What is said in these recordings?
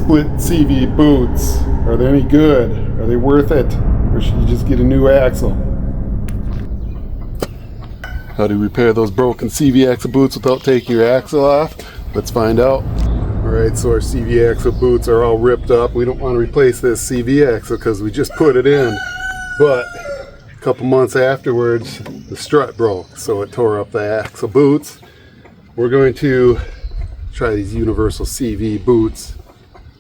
split CV boots. Are they any good? Are they worth it? Or should you just get a new axle? How do you repair those broken CV axle boots without taking your axle off? Let's find out. Alright, so our CV axle boots are all ripped up. We don't want to replace this CV axle because we just put it in. But a couple months afterwards, the strut broke, so it tore up the axle boots. We're going to try these universal CV boots.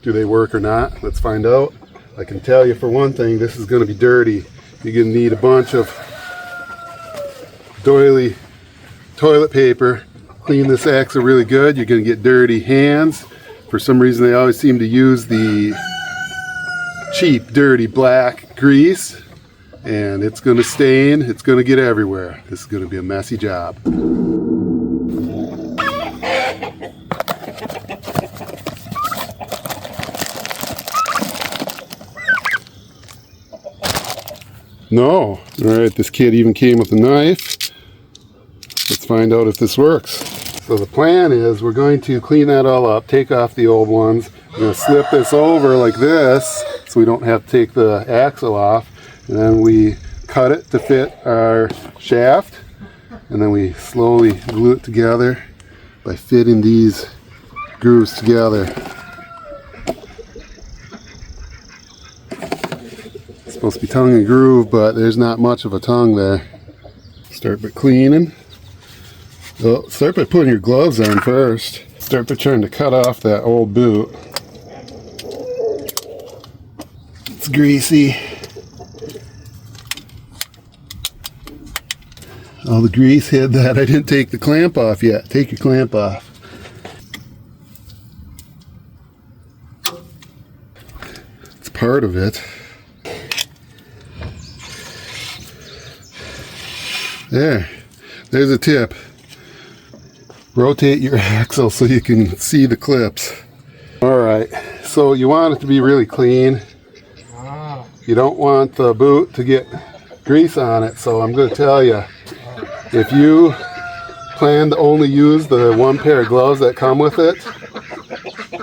Do they work or not? Let's find out. I can tell you for one thing, this is going to be dirty. You're going to need a bunch of doily toilet paper. Clean this axle really good. You're going to get dirty hands. For some reason they always seem to use the cheap dirty black grease, and it's going to stain. It's going to get everywhere. This is going to be a messy job. No. Alright, this kit even came with a knife. Let's find out if this works. So the plan is we're going to clean that all up, take off the old ones. We're going to slip this over like this so we don't have to take the axle off. And then we cut it to fit our shaft. And then we slowly glue it together by fitting these grooves together. It's supposed to be tongue and groove, but there's not much of a tongue there. Start by cleaning. Well, start by putting your gloves on first. Start by trying to cut off that old boot. It's greasy. All the grease hid that. I didn't take the clamp off yet. Take your clamp off. It's part of it. There's a tip. Rotate your axle so you can see the clips. Alright, so you want it to be really clean. You don't want the boot to get grease on it, so I'm going to tell you, if you plan to only use the one pair of gloves that come with it,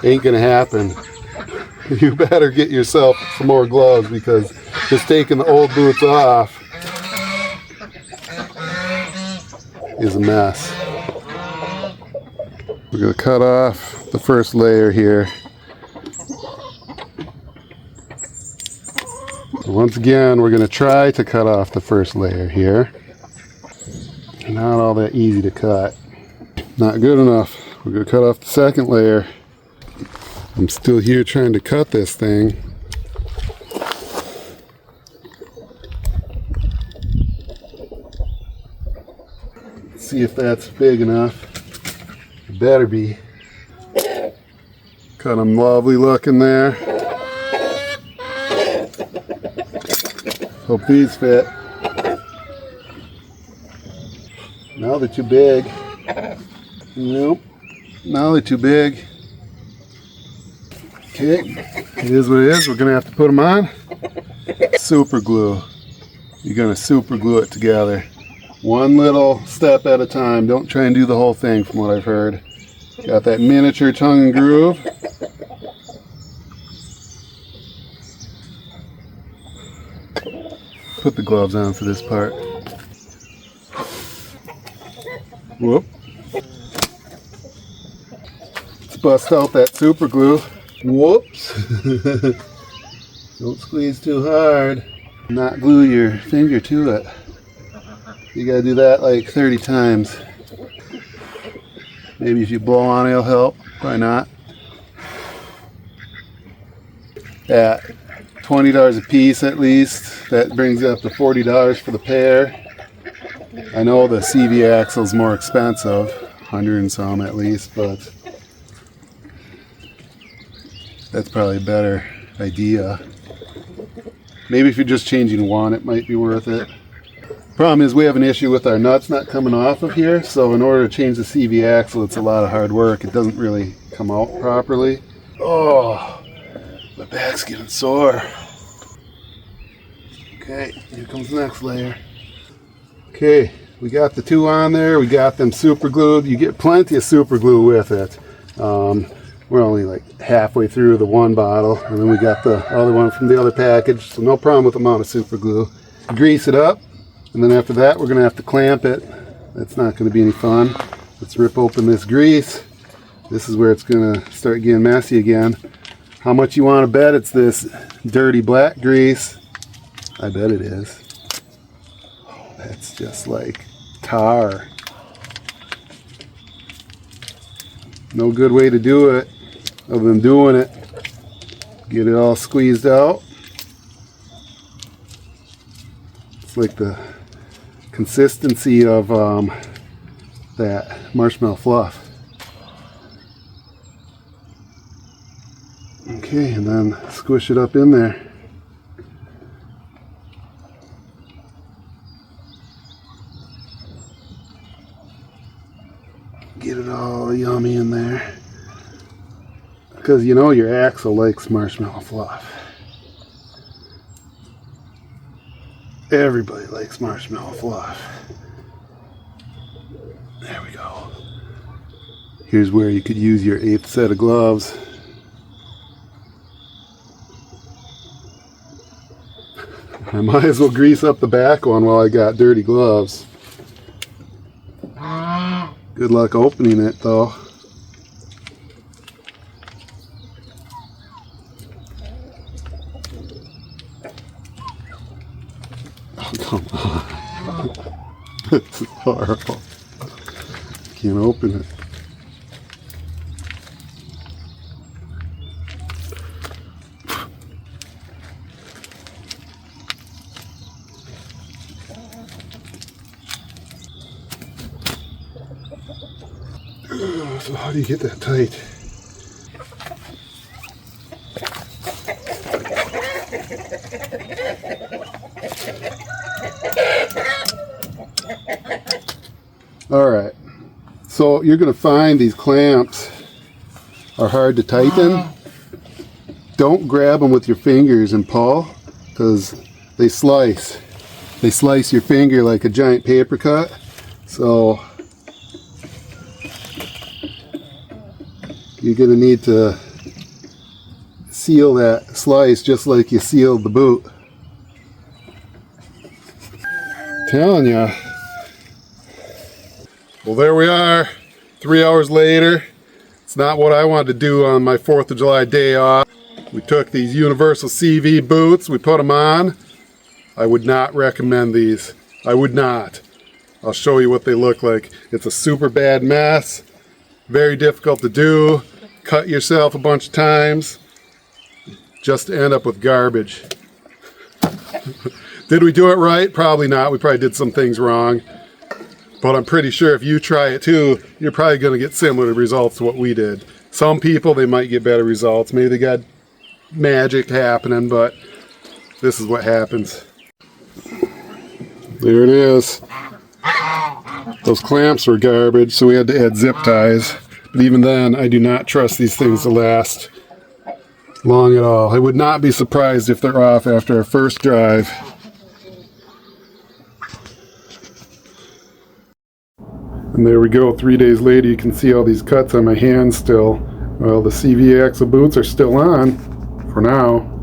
ain't going to happen. You better get yourself some more gloves, because just taking the old boots off is a mess. We're going to cut off the first layer here. Once again, we're going to try to cut off the first layer here. Not all that easy to cut. Not good enough. We're going to cut off the second layer. I'm still here trying to cut this thing. Let's see if that's big enough. It better be. Cut them lovely looking there. Hope these fit. Now they're too big. Nope. Now they're too big. Okay, it is what it is. We're going to have to put them on. Super glue. You're going to super glue it together. One little step at a time. Don't try and do the whole thing from what I've heard. Got that miniature tongue and groove. Put the gloves on for this part. Whoop. Let's bust out that super glue. Whoops. Don't squeeze too hard. Not glue your finger to it. You gotta do that like 30 times. Maybe if you blow on it, it'll help. Probably not. At $20 a piece at least. That brings it up to $40 for the pair. I know the CV axle is more expensive, 100 and some at least, but that's probably a better idea. Maybe if you're just changing one, it might be worth it. Problem is we have an issue with our nuts not coming off of here, so in order to change the CV axle, it's a lot of hard work. It doesn't really come out properly. Oh, my back's getting sore. Okay, here comes the next layer. Okay, we got the two on there. We got them super glued. You get plenty of super glue with it. We're only like halfway through the one bottle, and then we got the other one from the other package, so no problem with the amount of super glue. Grease it up, and then after that we're going to have to clamp it. That's not going to be any fun. Let's rip open this grease. This is where it's going to start getting messy again. How much you want to bet it's this dirty black grease? I bet it is. Oh, that's just like tar. No good way to do it other than doing it. Get it all squeezed out. It's like the consistency of that marshmallow fluff. Okay, and then squish it up in there. Get it all yummy in there. Because you know your axle likes marshmallow fluff. Everybody likes marshmallow fluff. There we go. Here's where you could use your 8th set of gloves. I might as well grease up the back one while I got dirty gloves. Good luck opening it though. Oh, come on. This is horrible. Can't open it. So how do you get that tight? Alright, so you're going to find these clamps are hard to tighten. Don't grab them with your fingers and pull, because they slice. They slice your finger like a giant paper cut. So you're going to need to seal that slice just like you sealed the boot. Telling ya. Well, there we are, 3 hours later. It's not what I wanted to do on my 4th of July day off. We took these Universal CV boots, we put them on. I would not recommend these. I would not. I'll show you what they look like. It's a super bad mess. Very difficult to do. Cut yourself a bunch of times just to end up with garbage. Did we do it right? Probably not. We probably did some things wrong. But I'm pretty sure if you try it too, you're probably going to get similar results to what we did. Some people, they might get better results. Maybe they got magic happening, but this is what happens. There it is. Those clamps were garbage, so we had to add zip ties. But even then, I do not trust these things to last long at all. I would not be surprised if they're off after our first drive. And there we go, 3 days later, you can see all these cuts on my hands still. Well, the CV axle boots are still on, for now.